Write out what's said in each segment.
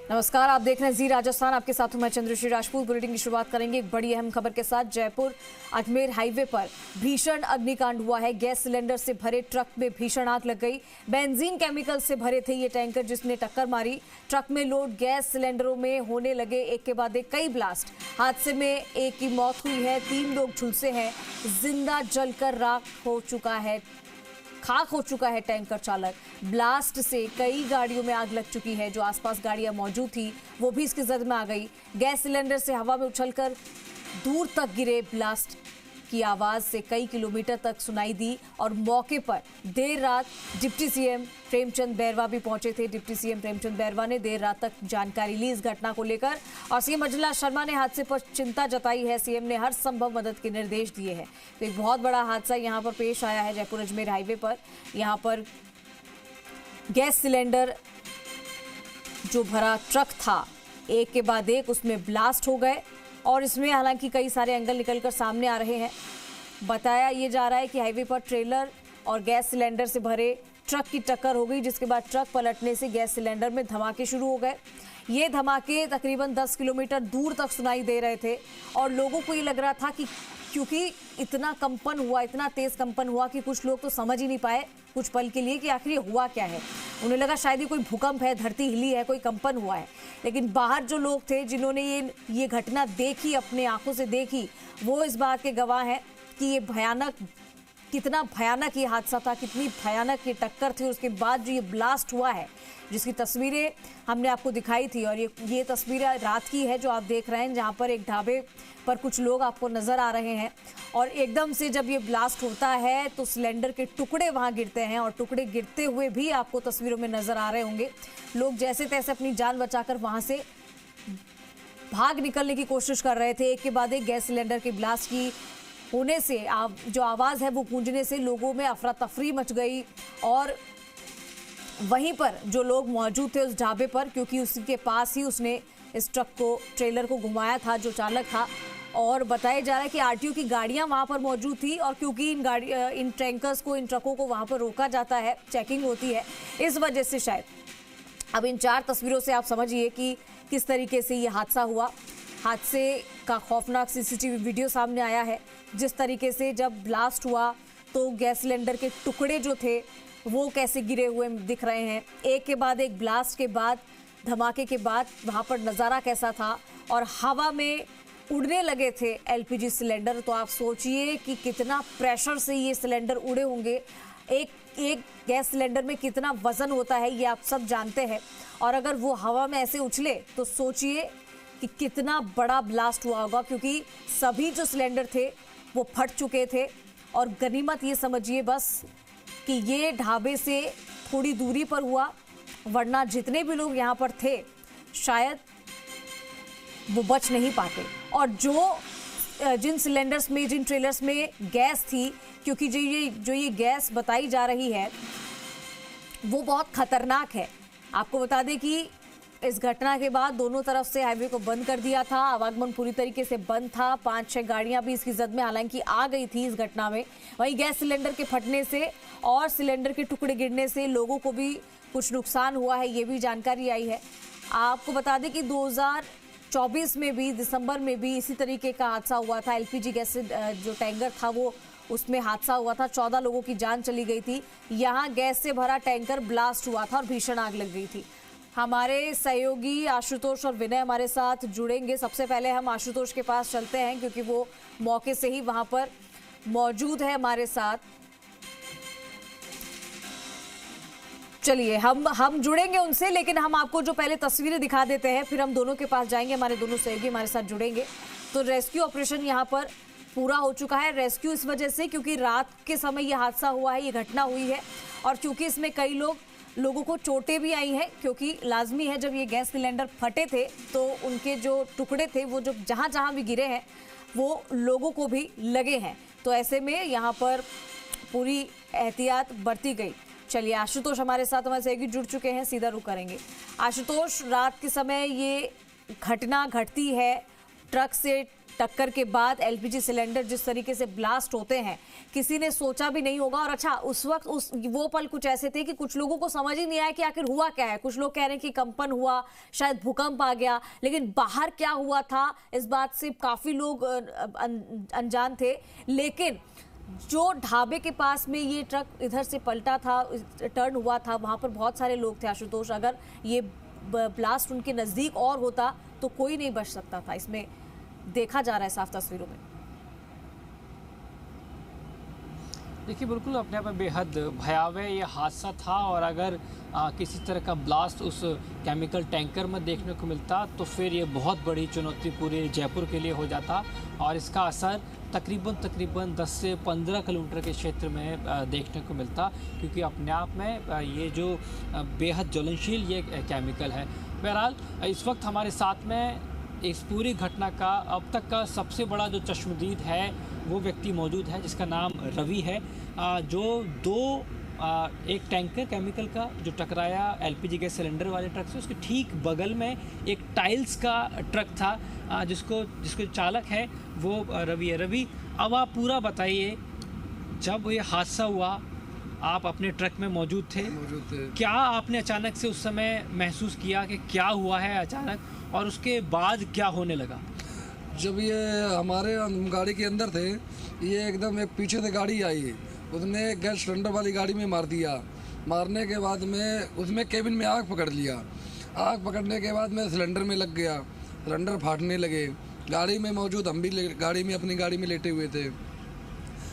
नमस्कार, आप देख रहे हैं जी राजस्थान। आपके साथ हूं मैं चंद्रश्री राजपूत। बुलेटिन की शुरुआत करेंगे एक बड़ी अहम खबर के साथ। जयपुर अजमेर हाईवे पर भीषण अग्निकांड हुआ है। गैस सिलेंडर से भरे ट्रक में भीषण आग लग गई। बेंजीन केमिकल से भरे थे ये टैंकर जिसने टक्कर मारी। ट्रक में लोड गैस सिलेंडरों में होने लगे एक के बाद एक कई ब्लास्ट। हादसे में एक की मौत हुई है, 3 लोग झुलसे हैं। जिंदा जलकर खाक हो चुका है टैंकर चालक। ब्लास्ट से कई गाड़ियों में आग लग चुकी है। जो आसपास गाड़ियां मौजूद थी वो भी इसकी जद में आ गई। गैस सिलेंडर से हवा में उछलकर दूर तक गिरे। ब्लास्ट की आवाज से कई किलोमीटर तक सुनाई दी और मौके पर देर रात डिप्टी सीएम प्रेमचंद बैरवा भी पहुंचे थे। डिप्टी सीएम प्रेमचंद बैरवा ने देर रात तक जानकारी ली इस घटना को लेकर और सीएम अजला शर्मा ने हादसे पर चिंता जताई है। सीएम ने हर संभव मदद के निर्देश दिए हैं। तो एक बहुत बड़ा हादसा यहां पर पेश आया है जयपुर अजमेर हाईवे पर। यहां पर गैस सिलेंडर जो भरा ट्रक था एक के बाद एक उसमें ब्लास्ट हो गए और इसमें हालांकि कई सारे एंगल निकलकर सामने आ रहे हैं। बताया ये जा रहा है कि हाईवे पर ट्रेलर और गैस सिलेंडर से भरे ट्रक की टक्कर हो गई, जिसके बाद ट्रक पलटने से गैस सिलेंडर में धमाके शुरू हो गए। ये धमाके तकरीबन 10 किलोमीटर दूर तक सुनाई दे रहे थे और लोगों को ये लग रहा था कि क्योंकि इतना कंपन हुआ, इतना तेज कंपन हुआ कि कुछ लोग तो समझ ही नहीं पाए कुछ पल के लिए कि आखिर ये हुआ क्या है। उन्हें लगा शायद ये कोई भूकंप है, धरती हिली है, कोई कंपन हुआ है। लेकिन बाहर जो लोग थे जिन्होंने ये घटना देखी, अपने आंखों से देखी, वो इस बात के गवाह हैं कि ये कितना भयानक ये हादसा था, कितनी भयानक ये टक्कर थी। उसके बाद जो ये ब्लास्ट हुआ है जिसकी तस्वीरें हमने आपको दिखाई थी और ये तस्वीरें रात की है जो आप देख रहे हैं, जहां पर एक ढाबे पर कुछ लोग आपको नजर आ रहे हैं और एकदम से जब ये ब्लास्ट होता है तो सिलेंडर के टुकड़े वहां गिरते हैं और टुकड़े गिरते हुए भी आपको तस्वीरों में नजर आ रहे होंगे। लोग जैसे तैसे अपनी जान बचाकर वहां से भाग निकलने की कोशिश कर रहे थे। एक के बाद एक गैस सिलेंडर के ब्लास्ट की होने से जो आवाज है वो गूंजने से लोगों में अफरा तफरी मच गई और वहीं पर जो लोग मौजूद थे उस ढाबे पर, क्योंकि उसके पास ही उसने इस ट्रेलर को घुमाया था जो चालक था, और बताया जा रहा है कि आरटीओ की गाड़ियां वहां पर मौजूद थी और क्योंकि इन टैंकर्स को, इन ट्रकों को वहां पर रोका जाता है, चेकिंग होती है, इस वजह से शायद अब इन 4 तस्वीरों से आप समझिए कि किस तरीके से ये हादसा हुआ। हादसे का खौफनाक सीसीटीवी वीडियो सामने आया है। जिस तरीके से जब ब्लास्ट हुआ तो गैस सिलेंडर के टुकड़े जो थे वो कैसे गिरे हुए दिख रहे हैं। एक के बाद एक ब्लास्ट के बाद, धमाके के बाद वहाँ पर नज़ारा कैसा था और हवा में उड़ने लगे थे एलपीजी सिलेंडर। तो आप सोचिए कि कितना प्रेशर से ये सिलेंडर उड़े होंगे। एक गैस सिलेंडर में कितना वज़न होता है ये आप सब जानते हैं और अगर वो हवा में ऐसे उछले तो सोचिए कि कितना बड़ा ब्लास्ट हुआ होगा, क्योंकि सभी जो सिलेंडर थे वो फट चुके थे। और गनीमत ये समझिए बस कि ये ढाबे से थोड़ी दूरी पर हुआ, वरना जितने भी लोग यहाँ पर थे शायद वो बच नहीं पाते। और जिन सिलेंडर्स में, जिन ट्रेलर्स में गैस थी, क्योंकि जो ये गैस बताई जा रही है वो बहुत खतरनाक है। आपको बता दें कि इस घटना के बाद दोनों तरफ से हाईवे को बंद कर दिया था, आवागमन पूरी तरीके से बंद था। 5-6 गाड़ियां भी इसकी जद में हालांकि आ गई थी इस घटना में। वहीं गैस सिलेंडर के फटने से और सिलेंडर के टुकड़े गिरने से लोगों को भी कुछ नुकसान हुआ है, ये भी जानकारी आई है। आपको बता दें कि 2024 में भी, दिसंबर में भी इसी तरीके का हादसा हुआ था। एलपीजी गैस जो टैंकर था वो, उसमें हादसा हुआ था, 14 लोगों की जान चली गई थी। यहाँ गैस से भरा टैंकर ब्लास्ट हुआ था और भीषण आग लग गई थी। हमारे सहयोगी आशुतोष और विनय हमारे साथ जुड़ेंगे। सबसे पहले हम आशुतोष के पास चलते हैं क्योंकि वो मौके से ही वहां पर मौजूद है हमारे साथ। चलिए हम जुड़ेंगे उनसे, लेकिन हम आपको जो पहले तस्वीरें दिखा देते हैं, फिर हम दोनों के पास जाएंगे। हमारे दोनों सहयोगी हमारे साथ जुड़ेंगे। तो रेस्क्यू ऑपरेशन यहाँ पर पूरा हो चुका है। रेस्क्यू इस वजह से क्योंकि रात के समय ये हादसा हुआ है, ये घटना हुई है और क्योंकि इसमें कई लोगों को चोटें भी आई हैं, क्योंकि लाजमी है जब ये गैस सिलेंडर फटे थे तो उनके जो टुकड़े थे वो जो जहां भी गिरे हैं वो लोगों को भी लगे हैं। तो ऐसे में यहाँ पर पूरी एहतियात बरती गई। चलिए आशुतोष हमारे साथ, हमारे सहयोगी जुड़ चुके हैं, सीधा रुख करेंगे। आशुतोष, रात के समय ये घटना घटती है, ट्रक से टक्कर के बाद एलपीजी सिलेंडर जिस तरीके से ब्लास्ट होते हैं, किसी ने सोचा भी नहीं होगा। और अच्छा, उस वक्त वो पल कुछ ऐसे थे कि कुछ लोगों को समझ ही नहीं आया कि आखिर हुआ क्या है। कुछ लोग कह रहे हैं कि कंपन हुआ, शायद भूकंप आ गया, लेकिन बाहर क्या हुआ था इस बात से काफी लोग अनजान थे। लेकिन जो ढाबे के पास में ये ट्रक इधर से पलटा था, टर्न हुआ था, वहां पर बहुत सारे लोग थे आशुतोष। अगर ये ब्लास्ट उनके नजदीक और होता तो कोई नहीं बच सकता था। इसमें देखा जा रहा है साफ तस्वीरों में। देखिए, बिल्कुल अपने आप में बेहद भयावह ये हादसा था। और अगर किसी तरह का ब्लास्ट उस केमिकल टैंकर में देखने को मिलता तो फिर ये बहुत बड़ी चुनौती पूरे जयपुर के लिए हो जाता। और इसका असर तकरीबन 10 से 15 किलोमीटर के क्षेत्र में देखने को मिलता, क्योंकि अपने आप में ये जो बेहद ज्वलनशील ये केमिकल है। बहरहाल इस वक्त हमारे साथ में इस पूरी घटना का अब तक का सबसे बड़ा जो चश्मदीद है वो व्यक्ति मौजूद है, जिसका नाम रवि है, जो एक टैंकर केमिकल का जो टकराया एलपीजी गैस सिलेंडर वाले ट्रक से, उसके ठीक बगल में एक टाइल्स का ट्रक था, जिसको चालक है वो रवि है। रवि, अब आप पूरा बताइए, जब ये हादसा हुआ आप अपने ट्रक में मौजूद थे, क्या आपने अचानक से उस समय महसूस किया कि क्या हुआ है अचानक, और उसके बाद क्या होने लगा? जब ये हमारे गाड़ी के अंदर थे, ये एकदम एक पीछे से गाड़ी आई, उसने गैस सिलेंडर वाली गाड़ी में मार दिया। मारने के बाद में उसमें केबिन में आग पकड़ लिया। आग पकड़ने के बाद में सिलेंडर में लग गया, सिलेंडर फाटने लगे। गाड़ी में मौजूद हम भी अपनी गाड़ी में लेटे हुए थे।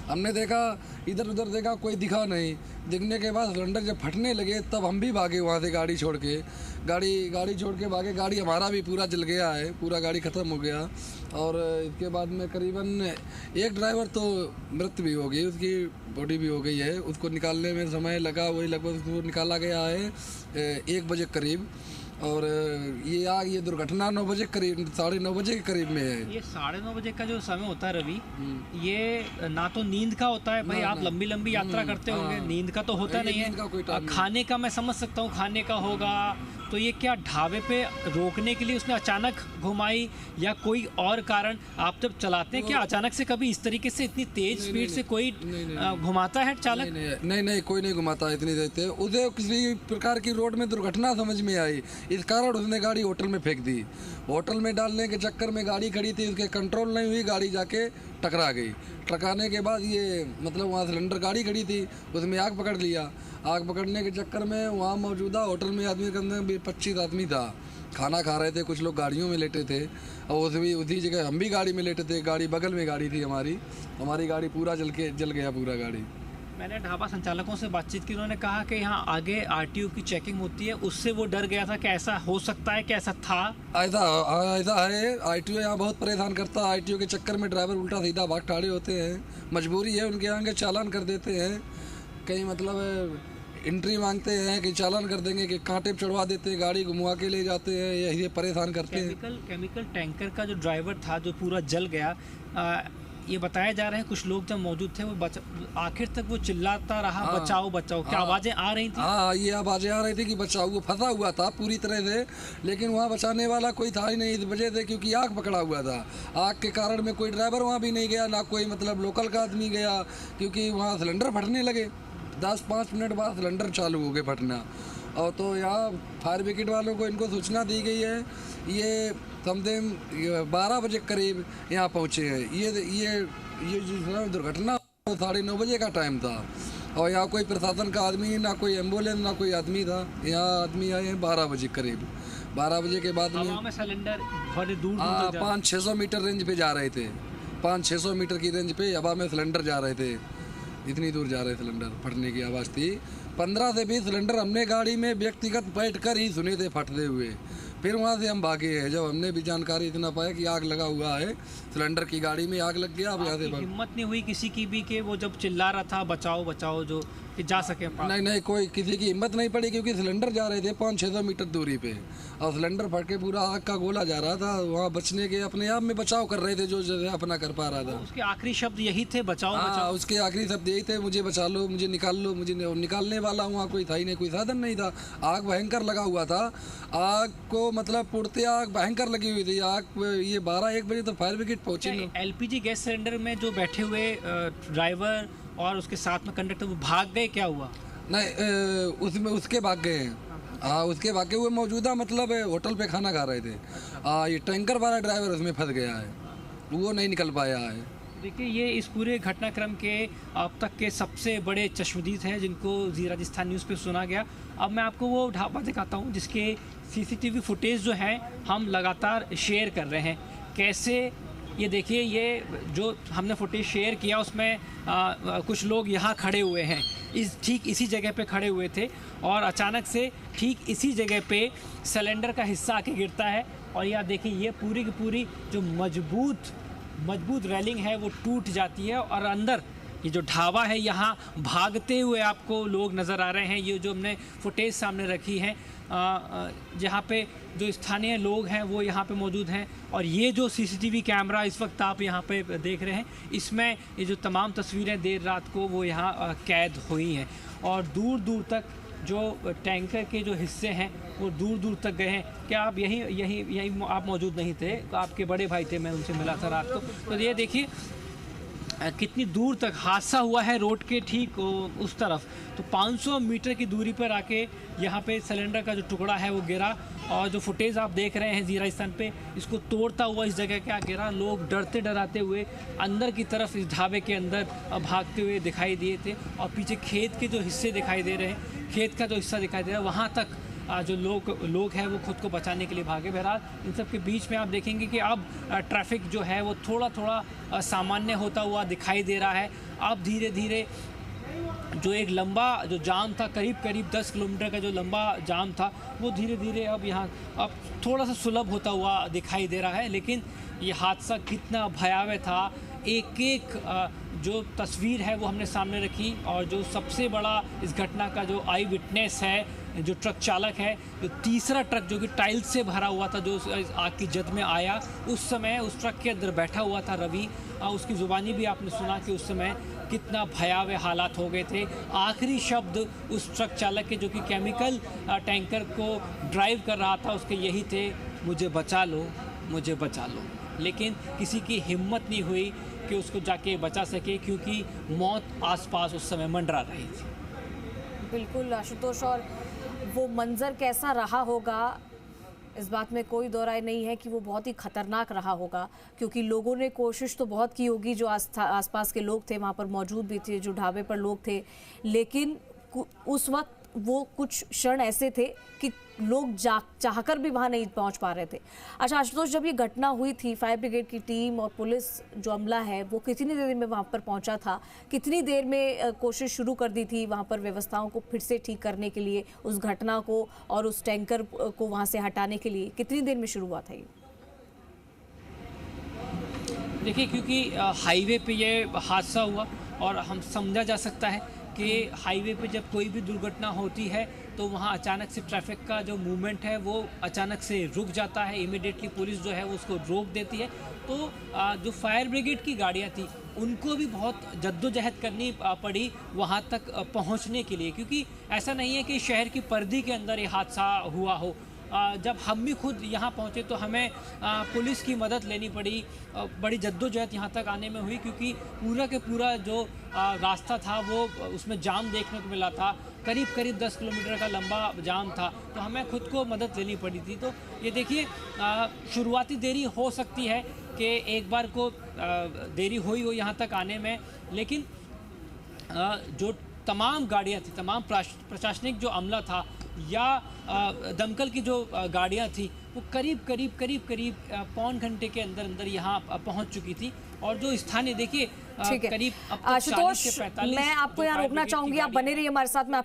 हमने देखा, इधर उधर देखा, कोई दिखा नहीं। दिखने के बाद सिलेंडर जब फटने लगे तब हम भी भागे वहाँ से, गाड़ी छोड़ के गाड़ी छोड़ के भागे। गाड़ी हमारा भी पूरा जल गया है, पूरा गाड़ी ख़त्म हो गया। और इसके बाद में करीबन एक ड्राइवर तो मृत्यु भी हो गई, उसकी बॉडी भी हो गई है। उसको निकालने में समय लगा, वही लगभग उसको निकाला गया है 1 बजे करीब। और ये दुर्घटना 9 बजे करीब, 9:30 बजे के करीब में है। ये 9:30 बजे का जो समय होता है रवि, ये ना तो नींद का होता है भाई, आप लंबी यात्रा करते होंगे, नींद का तो होता नहीं है। खाने का मैं समझ सकता हूँ, खाने का होगा, तो ये क्या ढाबे पे रोकने के लिए उसने अचानक घुमाई या कोई और कारण? आप जब चलाते हैं क्या अचानक से कभी इस तरीके से इतनी तेज स्पीड से कोई घुमाता है चालक? नहीं, कोई नहीं घुमाता इतनी देर। उसे किसी प्रकार की रोड में दुर्घटना समझ में आई, इस कारण उसने गाड़ी होटल में फेंक दी। होटल में डालने के चक्कर में गाड़ी खड़ी थी, उसके कंट्रोल नहीं हुई, गाड़ी जाके टकरा गई। टकराने के बाद ये मतलब वहाँ सिलेंडर गाड़ी खड़ी थी, उसमें आग पकड़ लिया। आग पकड़ने के चक्कर में वहाँ मौजूदा होटल में आदमी के अंदर 25 आदमी था, खाना खा रहे थे। कुछ लोग गाड़ियों में लेटे थे, और उसी जगह हम भी गाड़ी में लेटे थे। गाड़ी बगल में गाड़ी थी हमारी गाड़ी पूरा जल गया पूरा गाड़ी। मैंने ढाबा संचालकों से बातचीत की, उन्होंने कहा कि यहाँ आगे आरटीओ की चेकिंग होती है, उससे वो डर गया था कि ऐसा हो सकता है, कि ऐसा था। ऐसा है, आरटीओ यहाँ बहुत परेशान करता है। आरटीओ के चक्कर में ड्राइवर उल्टा सीधा भाग ठाड़े होते हैं, मजबूरी है उनके आगे चालान कर देते हैं। कहीं मतलब एंट्री मांगते हैं कि चालान कर देंगे, कि कांटे पे चढ़वा देते हैं, गाड़ी घुमा के ले जाते हैं, ये परेशान करते हैं। केमिकल टैंकर का जो ड्राइवर था जो पूरा जल गया, ये बताया जा रहा है कुछ लोग जब मौजूद थे वो आखिर तक वो चिल्लाता रहा, बचाओ बचाओ। क्या आवाजें आ रही थी? हाँ, ये आवाजें आ रही थी कि बचाओ। वो फंसा हुआ था पूरी तरह से, लेकिन वहाँ बचाने वाला कोई था ही नहीं, इस वजह से क्योंकि आग पकड़ा हुआ था। आग के कारण में कोई ड्राइवर वहाँ भी नहीं गया, ना कोई मतलब लोकल का आदमी गया, क्योंकि वहाँ सिलेंडर फटने लगे। 10-5 मिनट बाद सिलेंडर चालू हो गए फटना। और तो यहाँ फायर ब्रिगेड वालों को इनको सूचना दी गई है। ये समथिंग 12 बजे करीब यहाँ पहुँचे हैं। ये जो दुर्घटना 9:30 बजे का टाइम था, और यहाँ कोई प्रशासन का आदमी, ना कोई एम्बुलेंस, ना कोई आदमी था। यहाँ आदमी आए हैं 12 बजे करीब। 12 बजे के बाद में सिलेंडर बड़े दूर 500-600 मीटर रेंज पे जा रहे थे। 500-600 मीटर की रेंज पे हवा में सिलेंडर जा रहे थे, इतनी दूर जा रहे सिलेंडर, फटने की आवाज़ थी। 15 से 20 सिलेंडर हमने गाड़ी में व्यक्तिगत बैठ कर ही सुने थे फटते हुए। फिर वहाँ से हम भागे हैं, जब हमने भी जानकारी इतना पाया कि आग लगा हुआ है, सिलेंडर की गाड़ी में आग लग गया। अब यहाँ से हिम्मत नहीं हुई किसी की भी कि वो जब चिल्ला रहा था बचाओ बचाओ, जो कि जा सके? नहीं, कोई किसी की हिम्मत नहीं पड़ी, क्योंकि सिलेंडर जा रहे थे 500-600 मीटर दूरी पे, और सिलेंडर फट के पूरा आग का गोला जा रहा था। वहाँ बचने के अपने आप में बचाव कर रहे थे, जो अपना कर पा रहा था। उसके आखिरी शब्द यही थे, बचाओ बचाओ। उसके आखिरी शब्द यही थे, मुझे बचा लो, मुझे निकाल लो। मुझे निकालने वाला वहाँ कोई था ही नहीं, कोई साधन नहीं था। आग भयंकर लगा हुआ था। आग को मतलब पुड़ते आग भयंकर लगी हुई थी। आग ये 12-1 बजे तो फायर ब्रिगेड पहुंची नहीं। एलपीजी गैस सिलेंडर में जो बैठे हुए ड्राइवर और उसके साथ में कंडक्टर वो भाग गए, क्या हुआ? नहीं, उसमें उसके भाग गए हैं। हाँ, उसके भाग के हुए मौजूदा मतलब होटल पे खाना खा रहे थे। हाँ, ये टैंकर वाला ड्राइवर उसमें फंस गया है, वो नहीं निकल पाया है। देखिए, ये इस पूरे घटनाक्रम के अब तक के सबसे बड़े चश्मदीद हैं जिनको जी राजस्थान न्यूज़ पे सुना गया। अब मैं आपको वो ढाबा दिखाता हूँ जिसके सीसीटीवी फुटेज जो है हम लगातार शेयर कर रहे हैं। कैसे, ये देखिए, ये जो हमने फुटेज शेयर किया उसमें कुछ लोग यहाँ खड़े हुए हैं, ठीक इसी जगह पे खड़े हुए थे और अचानक से ठीक इसी जगह पे सिलेंडर का हिस्सा आके गिरता है और यहाँ देखिए ये पूरी की पूरी जो मजबूत रेलिंग है वो टूट जाती है और अंदर ये जो ढाबा है यहाँ भागते हुए आपको लोग नज़र आ रहे हैं। ये जो हमने फुटेज सामने रखी है जहाँ पे जो स्थानीय लोग हैं वो यहाँ पे मौजूद हैं और ये जो सीसीटीवी कैमरा इस वक्त आप यहाँ पे देख रहे हैं इसमें ये जो तमाम तस्वीरें देर रात को वो यहाँ कैद हुई हैं और दूर दूर तक जो टैंकर के जो हिस्से हैं वो दूर दूर तक गए हैं। क्या आप यही आप मौजूद नहीं थे? आपके बड़े भाई थे, मैं उनसे मिला था रात को। तो ये देखिए कितनी दूर तक हादसा हुआ है रोड के ठीक उस तरफ। तो 500 मीटर की दूरी पर आके यहाँ पे सिलेंडर का जो टुकड़ा है वो गिरा और जो फुटेज आप देख रहे हैं जी राजस्थान पे, इसको तोड़ता हुआ इस जगह क्या गिरा। लोग डरते डराते हुए अंदर की तरफ इस ढाबे के अंदर भागते हुए दिखाई दिए थे और पीछे खेत के जो हिस्से दिखाई दे रहे हैं, खेत का जो हिस्सा दिखाई दे रहा है वहाँ तक जो लोग हैं वो खुद को बचाने के लिए भागे। बहरहाल इन सब के बीच में आप देखेंगे कि अब ट्रैफिक जो है वो थोड़ा सामान्य होता हुआ दिखाई दे रहा है। अब धीरे धीरे जो एक लंबा जो जाम था, करीब 10 किलोमीटर का जो लंबा जाम था, वो धीरे धीरे अब थोड़ा सा सुलभ होता हुआ दिखाई दे रहा है। लेकिन ये हादसा कितना भयावह था, एक जो तस्वीर है वो हमने सामने रखी और जो सबसे बड़ा इस घटना का जो आई विटनेस है, जो ट्रक चालक है, जो तीसरा ट्रक जो कि टाइल्स से भरा हुआ था जो आग की जद में आया, उस समय उस ट्रक के अंदर बैठा हुआ था रवि। उसकी ज़ुबानी भी आपने सुना कि उस समय कितना भयावह हालात हो गए थे। आखिरी शब्द उस ट्रक चालक के जो कि केमिकल टैंकर को ड्राइव कर रहा था उसके यही थे, मुझे बचा लो, मुझे बचा लो। लेकिन किसी की हिम्मत नहीं हुई कि उसको जाके बचा सके क्योंकि मौत आसपास उस समय मंडरा रही थी। बिल्कुल आशुतोष, और वो मंजर कैसा रहा होगा इस बात में कोई दो राय नहीं है कि वो बहुत ही खतरनाक रहा होगा, क्योंकि लोगों ने कोशिश तो बहुत की होगी, जो आसपास के लोग थे वहाँ पर मौजूद भी थे, जो ढाबे पर लोग थे, लेकिन उस वक्त वो कुछ क्षण ऐसे थे कि लोग चाहकर भी वहाँ नहीं पहुँच पा रहे थे। अच्छा आशुतोष, जब ये घटना हुई थी फायर ब्रिगेड की टीम और पुलिस जो अमला है वो कितनी देर में वहाँ पर पहुँचा था? कितनी देर में कोशिश शुरू कर दी थी वहाँ पर व्यवस्थाओं को फिर से ठीक करने के लिए, उस घटना को और उस टैंकर को वहाँ से हटाने के लिए कितनी देर में शुरू हुआ था ये? देखिए, क्योंकि हाईवे पे ये हादसा हुआ और हम समझा जा सकता है कि हाईवे पे जब कोई भी दुर्घटना होती है तो वहाँ अचानक से ट्रैफिक का जो मूवमेंट है वो अचानक से रुक जाता है। इमीडिएटली पुलिस जो है वो उसको रोक देती है। तो जो फायर ब्रिगेड की गाड़ियाँ थी उनको भी बहुत जद्दोजहद करनी पड़ी वहाँ तक पहुँचने के लिए, क्योंकि ऐसा नहीं है कि शहर की परिधि के अंदर ये हादसा हुआ हो। जब हम भी खुद यहाँ पहुँचे तो हमें पुलिस की मदद लेनी पड़ी, बड़ी जद्दोजहद यहाँ तक आने में हुई, क्योंकि पूरा के पूरा जो रास्ता था वो उसमें जाम देखने को मिला था। करीब 10 किलोमीटर का लंबा जाम था, तो हमें खुद को मदद लेनी पड़ी थी। तो ये देखिए, शुरुआती देरी हो सकती है कि एक बार को देरी हुई हो यहाँ तक आने में, लेकिन जो तमाम गाड़ियाँ थी, तमाम प्रशासनिक जो अमला था या दमकल की जो गाड़ियाँ थी वो करीब पौन घंटे के अंदर यहाँ पहुँच चुकी थी। और जो स्थानीय देखिए करीब आशुतोष, मैं आपको यहाँ रोकना चाहूँगी, आप बने रहिए हमारे साथ में।